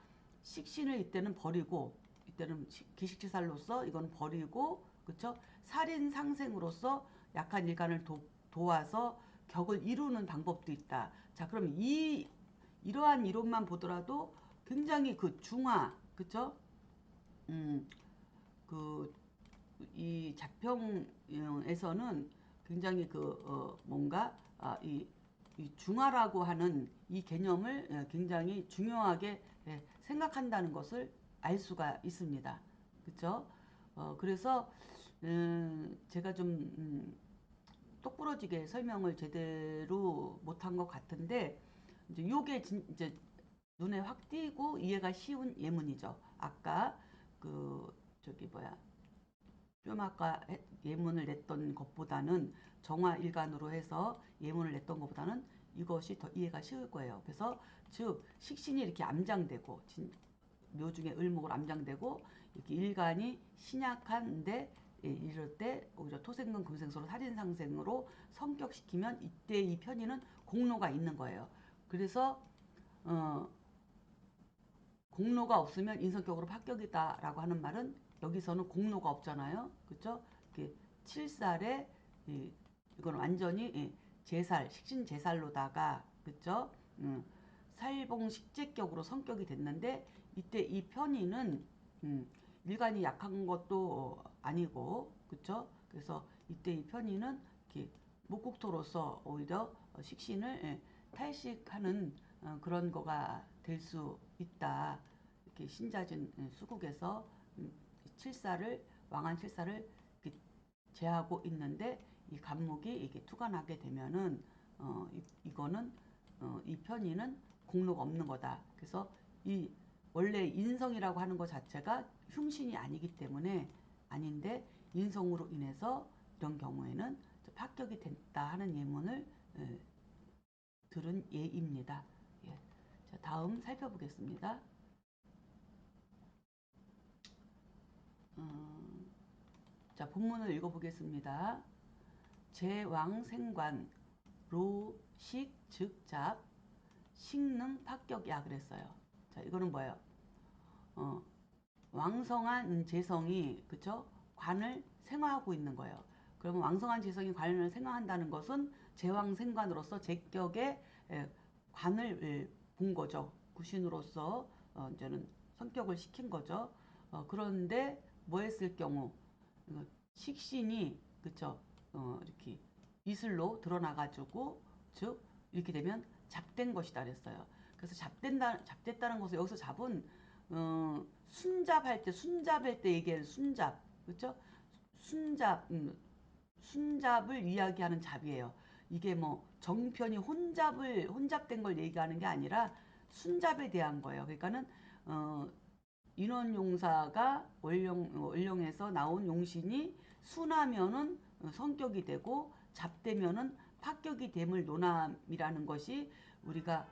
[SPEAKER 1] 식신을 이때는 버리고 이때는 기식치살로서 이건 버리고 그쵸? 살인상생으로서 약한 일간을 도와서 격을 이루는 방법도 있다. 자 그럼 이러한 이론만 보더라도 굉장히 그 중화 그쵸? 그 이 자평에서는 굉장히 뭔가 이 중화라고 하는 이 개념을 굉장히 중요하게 생각한다는 것을 알 수가 있습니다. 그렇죠? 그래서 제가 좀 똑부러지게 설명을 제대로 못한 것 같은데 이제 요게 이제 눈에 확 띄고 이해가 쉬운 예문이죠. 아까 저기 뭐야 좀 아까 예문을 냈던 것보다는 정화일간으로 해서 예문을 냈던 것보다는 이것이 더 이해가 쉬울 거예요. 그래서 즉 식신이 이렇게 암장되고 묘중에 을목을 암장되고 이렇게 일간이 신약한데 이럴 때 오히려 토생금 금생수로 살인상생으로 성격시키면 이때 이 편의는 공로가 있는 거예요. 그래서 공로가 없으면 인성격으로 합격이다라고 하는 말은 여기서는 공로가 없잖아요. 그렇죠? 이렇게 7살에 이건 완전히 제살, 식신 제살로다가 그렇죠? 살봉 식재격으로 성격이 됐는데 이때 이 편의는 일간이 약한 것도 아니고 그렇죠? 그래서 이때 이 편의는 이렇게 목국토로서 오히려 식신을 탈식하는 그런 거가 될 수 있다. 이렇게 신자진 수국에서 칠사를 왕한 칠사를 제하고 있는데 이 간목이 이게 투가 나게 되면은 이거는 이 편의는 공로가 없는 거다. 그래서 이 원래 인성이라고 하는 것 자체가 흉신이 아니기 때문에 아닌데 인성으로 인해서 이런 경우에는 합격이 됐다 하는 예문을 들은 예입니다. 예. 자, 다음 살펴보겠습니다. 자, 본문을 읽어보겠습니다. 제왕생관 로식 즉잡 식능 합격이야 그랬어요. 자, 이거는 뭐예요? 왕성한 재성이 그쵸? 관을 생화하고 있는 거예요. 그러면 왕성한 재성이 관을 생화한다는 것은 제왕생관으로서 제격의 관을 본 거죠. 구신으로서 이제는 성격을 시킨 거죠. 그런데 뭐 했을 경우 식신이 그쵸? 이렇게 이슬로 드러나가지고 즉 이렇게 되면 잡된 것이다 그랬어요. 그래서 잡됐다는 것은 여기서 잡은 순잡할 때 얘기하는 순잡 그렇죠? 순잡 순잡을 이야기하는 잡이에요. 이게 뭐 정편이 혼잡된 걸 얘기하는 게 아니라 순잡에 대한 거예요. 그러니까는 인원용사가 원령에서 나온 용신이 순하면은 성격이 되고 잡되면은 파격이 됨을 논함이라는 것이 우리가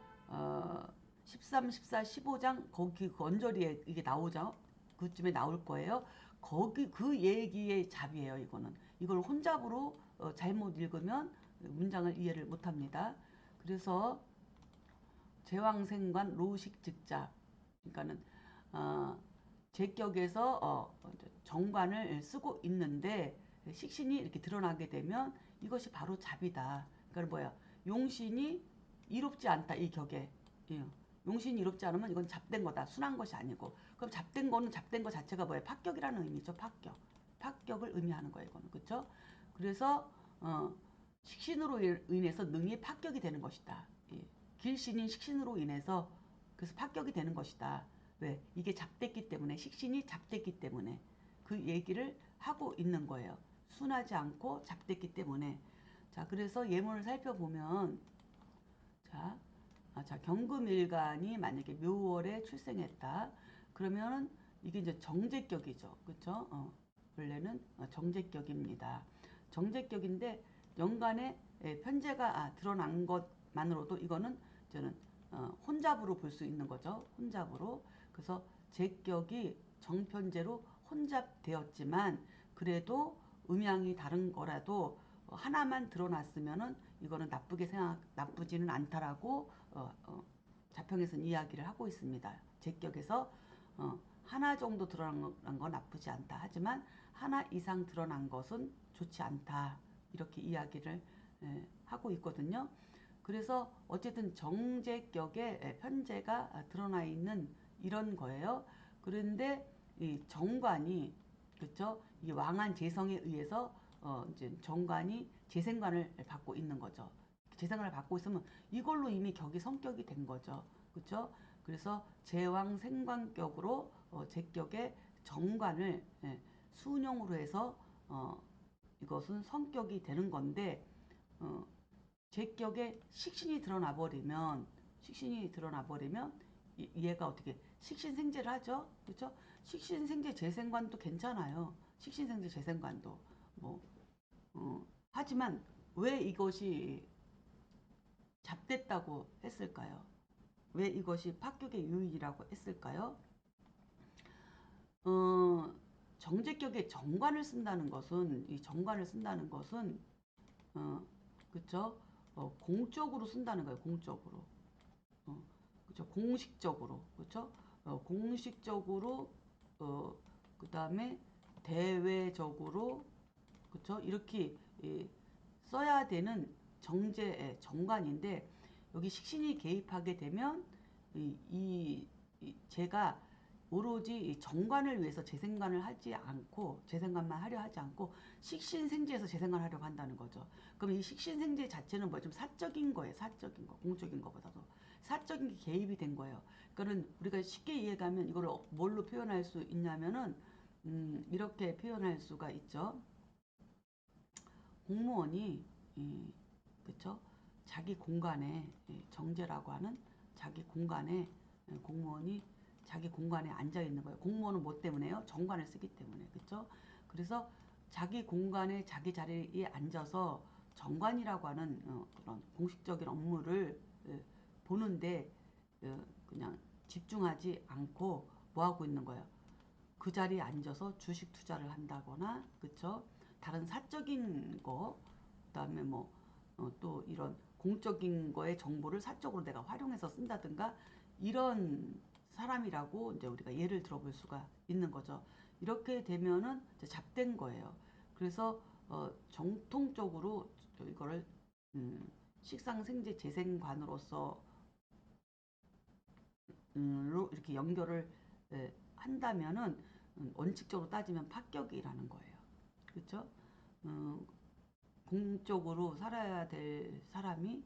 [SPEAKER 1] 13, 14, 15장 거기 그 언저리에 이게 나오죠. 그쯤에 나올 거예요. 거기 그 얘기의 잡이에요. 이거는 이걸 혼잡으로 잘못 읽으면 문장을 이해를 못합니다. 그래서 제왕생관 로식 즉자 그러니까는 어, 제격에서 정관을 쓰고 있는데 식신이 이렇게 드러나게 되면 이것이 바로 잡이다. 그러니까 뭐야? 용신이 이롭지 않다 이 격에. 예. 용신이 이롭지 않으면 이건 잡된 거다. 순한 것이 아니고. 그럼 잡된 거는 잡된 거 자체가 뭐예요? 파격이라는 의미죠. 파격. 파격을 의미하는 거예요. 이거는 그렇죠? 그래서 식신으로 인해서 능이 파격이 되는 것이다. 예. 길신인 식신으로 인해서 그래서 파격이 되는 것이다. 왜? 이게 잡됐기 때문에 식신이 잡됐기 때문에 그 얘기를 하고 있는 거예요. 순하지 않고 잡됐기 때문에 자 그래서 예문을 살펴보면 자 경금일간이 만약에 묘월에 출생했다 그러면 이게 이제 정제격이죠. 그렇죠? 원래는 정제격입니다. 정제격인데 연간에 편제가 드러난 것만으로도 이거는 저는 혼잡으로 볼 수 있는 거죠. 혼잡으로. 그래서 제격이 정편제로 혼잡되었지만 그래도 음양이 다른 거라도 하나만 드러났으면은 이거는 나쁘지는 않다라고 자평에서는 이야기를 하고 있습니다. 제격에서 하나 정도 드러난 건 나쁘지 않다. 하지만 하나 이상 드러난 것은 좋지 않다. 이렇게 이야기를 하고 있거든요. 그래서 어쨌든 정제격에 편제가 드러나 있는 이런 거예요. 그런데 이 정관이 그렇죠? 이 왕한 재성에 의해서 이제 정관이 재생관을 받고 있는 거죠. 재생관을 받고 있으면 이걸로 이미 격이 성격이 된 거죠. 그렇죠? 그래서 제왕 생관격으로 제격의 정관을 수운용으로 해서 이것은 성격이 되는 건데 제격에 식신이 드러나 버리면 얘가 어떻게 식신생제를 하죠. 그렇죠? 식신생제 재생관도 괜찮아요. 식신생제 재생관도 뭐 하지만 왜 이것이 잡됐다고 했을까요? 왜 이것이 파격의 유익이라고 했을까요? 어, 정제격에 정관을 쓴다는 것은 이 정관을 쓴다는 것은 그쵸? 공적으로 쓴다는 거예요. 공적으로. 그쵸? 공식적으로. 그쵸? 공식적으로 그다음에 대외적으로 그쵸? 이렇게 써야 되는 정관인데 여기 식신이 개입하게 되면 제가 오로지 정관을 위해서 재생관을 하지 않고 재생관만 하려 하지 않고 식신생제에서 재생관을 하려고 한다는 거죠. 그럼 이 식신생제 자체는 뭐 좀 사적인 거예요. 사적인 거, 공적인 거보다도 사적인 게 개입이 된 거예요. 그러니까 우리가 쉽게 이해가면 이걸 뭘로 표현할 수 있냐면은 이렇게 표현할 수가 있죠. 공무원이 그쵸? 자기 공간에 정제라고 하는 자기 공간에 공무원이 자기 공간에 앉아 있는 거예요. 공무원은 뭐 때문에요? 정관을 쓰기 때문에 그쵸? 그래서 자기 공간에 자기 자리에 앉아서 정관이라고 하는 그런 공식적인 업무를 보는데 그냥 집중하지 않고 뭐 하고 있는 거예요? 그 자리에 앉아서 주식 투자를 한다거나 그쵸? 다른 사적인 거 그다음에 뭐 또 이런 공적인 거의 정보를 사적으로 내가 활용해서 쓴다든가 이런 사람이라고 이제 우리가 예를 들어볼 수가 있는 거죠. 이렇게 되면은 이제 잡된 거예요. 그래서 정통적으로 이거를 식상생재 재생관으로서 이렇게 연결을 한다면은 원칙적으로 따지면 합격이라는 거예요. 그렇죠? 공적으로 살아야 될 사람이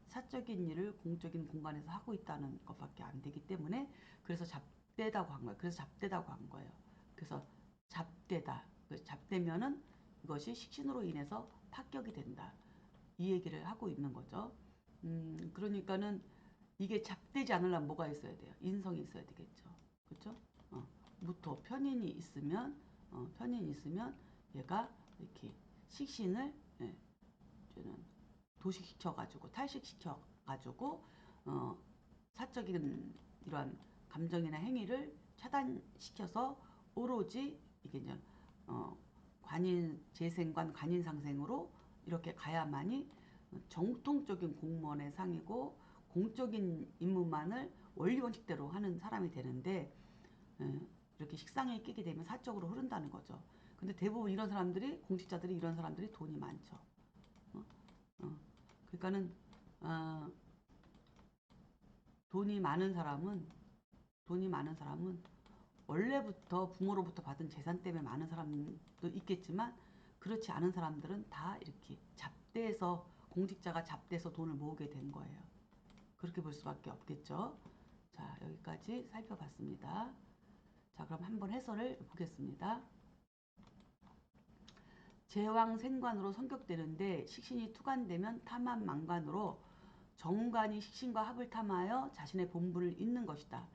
[SPEAKER 1] 사적인 일을 공적인 공간에서 하고 있다는 것밖에 안 되기 때문에 그래서 잡되다고 한 거예요. 그래서 잡되다고 한 거예요. 그래서 잡되다. 잡되면은 이것이 식신으로 인해서 합격이 된다. 이 얘기를 하고 있는 거죠. 그러니까는 이게 잡되지 않으려면 뭐가 있어야 돼요? 인성이 있어야 되겠죠. 그렇죠? 무토 편인이 있으면 얘가 이렇게 식신을 저는 도식시켜가지고 탈식시켜가지고 사적인 이러한 감정이나 행위를 차단시켜서 오로지 이게 이제 관인 재생관 관인상생으로 이렇게 가야만이 정통적인 공무원의 상이고 공적인 임무만을 원리 원칙대로 하는 사람이 되는데 이렇게 식상에 끼게 되면 사적으로 흐른다는 거죠. 근데 대부분 이런 사람들이 공직자들이 이런 사람들이 돈이 많죠. 그러니까는 어, 돈이 많은 사람은 돈이 많은 사람은 원래부터 부모로부터 받은 재산 때문에 많은 사람도 있겠지만 그렇지 않은 사람들은 다 이렇게 잡대해서 공직자가 잡대해서 돈을 모으게 된 거예요. 그렇게 볼 수밖에 없겠죠. 자, 여기까지 살펴봤습니다. 자, 그럼 한번 해설을 보겠습니다. 제왕생관으로 성격되는데 식신이 투관되면 탐합망관으로 정관이 식신과 합을 탐하여 자신의 본분을 잇는 것이다.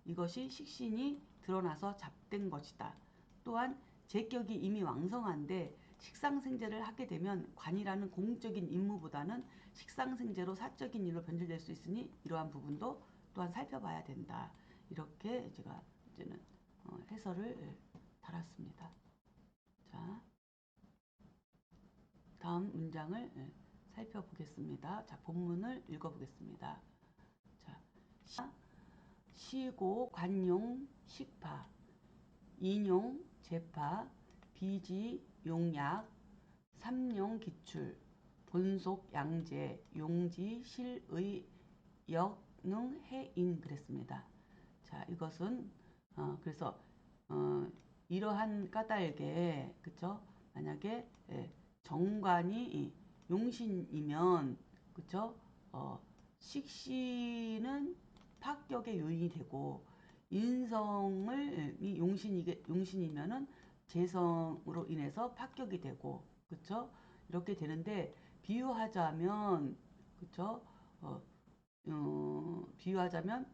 [SPEAKER 1] 이것이 식신이 드러나서 잡된 것이다. 또한 제격이 이미 왕성한데 식상생재를 하게 되면 관이라는 공적인 임무보다는 식상생재로 사적인 일로 변질될 수 있으니 이러한 부분도 또한 살펴봐야 된다. 이렇게 제가 이제는 해설을 달았습니다. 자, 다음 문장을 살펴보겠습니다. 자, 본문을 읽어보겠습니다. 자, 시고 관용 식파 인용 제파 비지 용약 삼용 기출 본속 양제 용지 실의 역능 해인 그랬습니다. 자, 이것은 그래서 이러한 까닭에 그쵸? 만약에 정관이 용신이면 그쵸? 식신은 파격의 요인이 되고 인성을 용신이면은 재성으로 인해서 파격이 되고 그쵸? 이렇게 되는데 비유하자면 그쵸? 비유하자면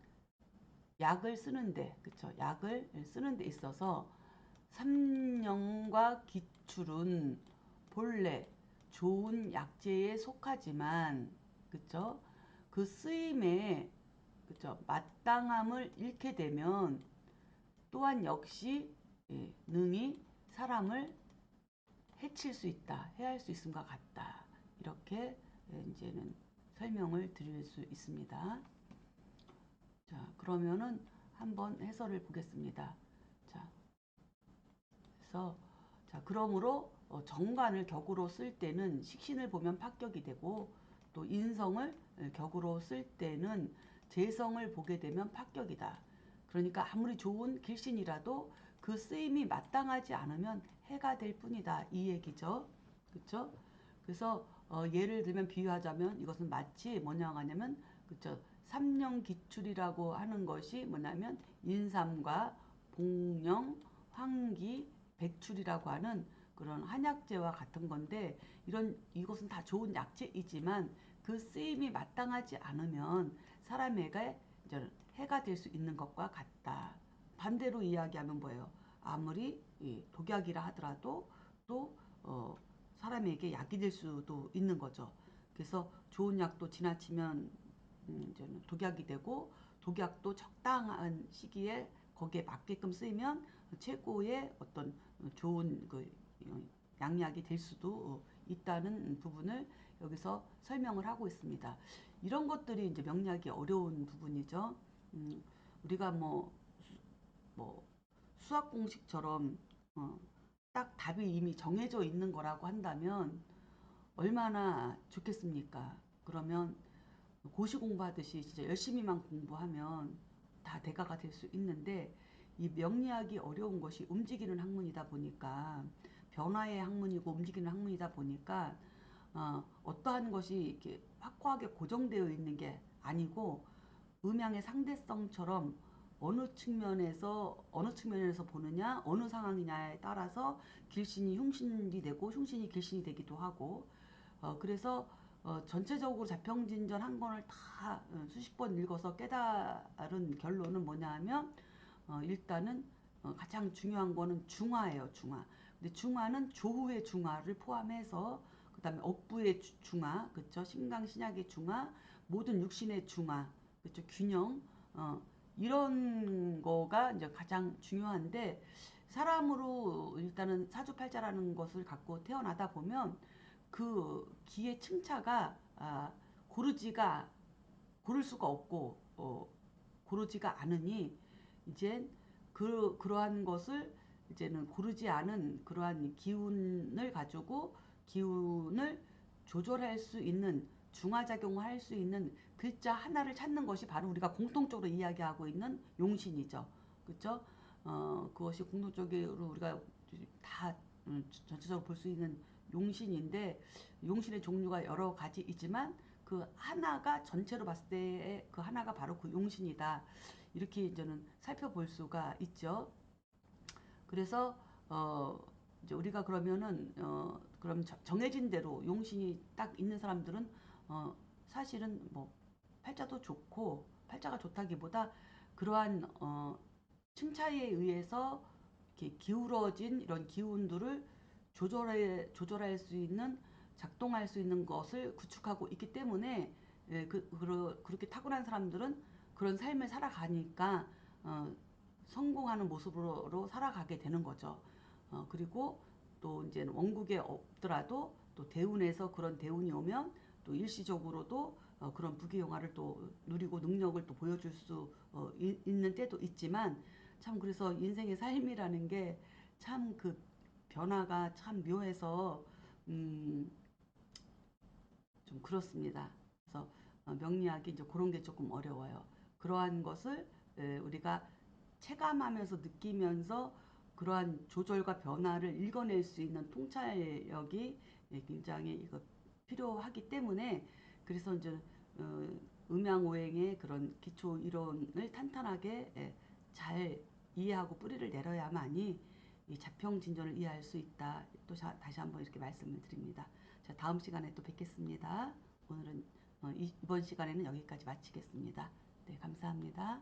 [SPEAKER 1] 약을 쓰는데 그쵸? 약을 쓰는 데 있어서 삼령과 기출은 본래 좋은 약재에 속하지만 그쵸? 그 쓰임에 그쵸? 마땅함을 잃게 되면 또한 역시 능히 사람을 해칠 수 있다, 해할 수 있음과 같다. 이렇게 이제는 설명을 드릴 수 있습니다. 자, 그러면은 한번 해설을 보겠습니다. 자, 그래서 자, 그러므로 정관을 격으로 쓸 때는 식신을 보면 합격이 되고 또 인성을 격으로 쓸 때는 재성을 보게 되면 합격이다. 그러니까 아무리 좋은 길신이라도 그 쓰임이 마땅하지 않으면 해가 될 뿐이다. 이 얘기죠. 그렇죠? 그래서 예를 들면 비유하자면 이것은 마치 뭐냐고 하냐면 그렇죠? 삼령기출이라고 하는 것이 뭐냐면 인삼과 복령, 황기, 백출이라고 하는 그런 한약재와 같은 건데 이것은 다 좋은 약재이지만 그 쓰임이 마땅하지 않으면 사람에게 이제 해가 될 수 있는 것과 같다. 반대로 이야기하면 뭐예요? 아무리 독약이라 하더라도 또 사람에게 약이 될 수도 있는 거죠. 그래서 좋은 약도 지나치면 이제는 독약이 되고 독약도 적당한 시기에 거기에 맞게끔 쓰이면 최고의 어떤 좋은 그 양약이 될 수도 있다는 부분을 여기서 설명을 하고 있습니다. 이런 것들이 이제 명리학이 어려운 부분이죠. 우리가 뭐 수학 공식처럼 딱 답이 이미 정해져 있는 거라고 한다면 얼마나 좋겠습니까? 그러면 고시 공부하듯이 진짜 열심히만 공부하면 다 대가가 될 수 있는데 이 명리학이 어려운 것이 움직이는 학문이다 보니까 변화의 학문이고 움직이는 학문이다 보니까 어떠한 것이 이렇게 확고하게 고정되어 있는 게 아니고 음양의 상대성처럼 어느 측면에서 보느냐 어느 상황이냐에 따라서 길신이 흉신이 되고 흉신이 길신이 되기도 하고 그래서 전체적으로 자평진전 한 권을 다 수십 번 읽어서 깨달은 결론은 뭐냐 하면 일단은 가장 중요한 거는 중화예요. 중화. 근데 중화는 조후의 중화를 포함해서 그다음에 억부의 중화, 그렇죠? 신강신약의 중화, 모든 육신의 중화, 그렇죠? 균형, 이런 거가 이제 가장 중요한데 사람으로 일단은 사주팔자라는 것을 갖고 태어나다 보면 그 기의 층차가 고르지가 고를 수가 없고 고르지가 않으니 이제 그러한 것을 이제는 고르지 않은 그러한 기운을 가지고 기운을 조절할 수 있는 중화작용을 할 수 있는 글자 하나를 찾는 것이 바로 우리가 공통적으로 이야기하고 있는 용신이죠. 그렇죠? 그것이 공통적으로 우리가 다 전체적으로 볼 수 있는 용신인데 용신의 종류가 여러 가지 있지만 그 하나가 전체로 봤을 때 그 하나가 바로 그 용신이다. 이렇게 이제는 살펴볼 수가 있죠. 그래서 이제 우리가 그러면은 그럼 정해진 대로 용신이 딱 있는 사람들은 사실은 뭐 팔자도 좋고 팔자가 좋다기보다 그러한 층차에 의해서 이렇게 기울어진 이런 기운들을 조절할 수 있는 작동할 수 있는 것을 구축하고 있기 때문에 그렇게 타고난 사람들은 그런 삶을 살아가니까 성공하는 모습으로 살아가게 되는 거죠. 그리고 또 이제 원국에 없더라도 또 대운에서 그런 대운이 오면 또 일시적으로도 그런 부귀영화를 또 누리고 능력을 또 보여줄 수 있는 때도 있지만 참 그래서 인생의 삶이라는 게 참 그 변화가 참 묘해서 좀 그렇습니다. 그래서 명리학이 이제 그런 게 조금 어려워요. 그러한 것을 우리가 체감하면서 느끼면서 그러한 조절과 변화를 읽어낼 수 있는 통찰력이 굉장히 이거 필요하기 때문에 그래서 이제 음양오행의 그런 기초 이론을 탄탄하게 잘 이해하고 뿌리를 내려야만이 이 자평진전을 이해할 수 있다. 또 다시 한번 이렇게 말씀을 드립니다. 자, 다음 시간에 또 뵙겠습니다. 오늘은 이번 시간에는 여기까지 마치겠습니다. 네, 감사합니다.